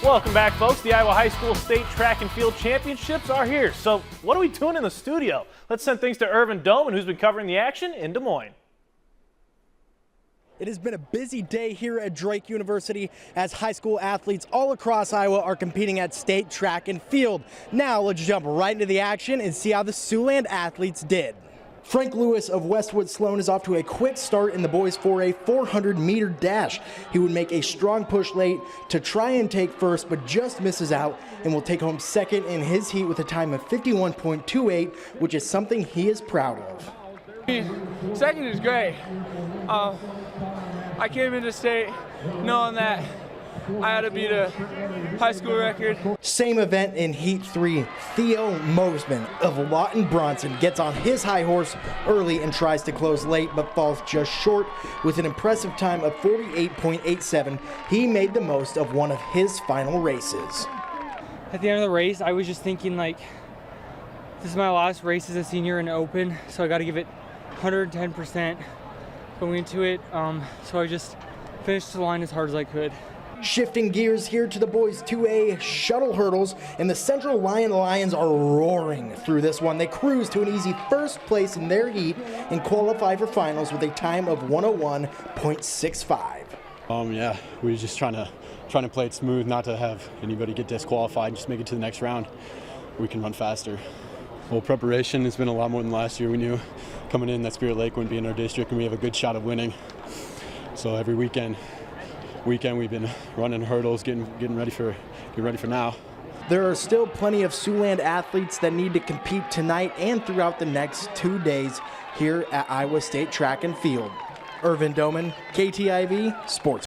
Welcome back, folks. The Iowa High School State Track and Field Championships are here. So what are we doing in the studio? Let's send things to Irvin Doman, who's been covering the action in Des Moines. It has been a busy day here at Drake University as high school athletes all across Iowa are competing at state track and field. Now let's jump right into the action and see how the Siouxland athletes did. Frank Lewis of Westwood Sloan is off to a quick start in the boys' 4A 400-meter dash. He would make a strong push late to try and take first, but just misses out and will take home second in his heat with a time of 51.28, which is something he is proud of. Second is great. I came into state knowing that I had to beat a high school record. Same event in Heat 3. Theo Mosman of Lawton Bronson gets on his high horse early and tries to close late, but falls just short with an impressive time of 48.87. He made the most of one of his final races. At the end of the race, I was just thinking, like, this is my last race as a senior in open, so I got to give it 110% going into it. So I just finished the line as hard as I could. Shifting gears here to the boys' 2A shuttle hurdles, and the Central Lyon Lions are roaring through this one. They cruise to an easy first place in their heat and qualify for finals with a time of 101.65. Yeah, we're just trying to play it smooth, not to have anybody get disqualified, just make it to the next round. We can run faster. Well, preparation has been a lot more than last year. We knew coming in that Spirit Lake wouldn't be in our district, and we have a good shot of winning. So every weekend we've been running hurdles, getting ready for now. There are still plenty of Siouxland athletes that need to compete tonight and throughout the next 2 days here at Iowa State Track and Field. Irvin Doman, KTIV Sports.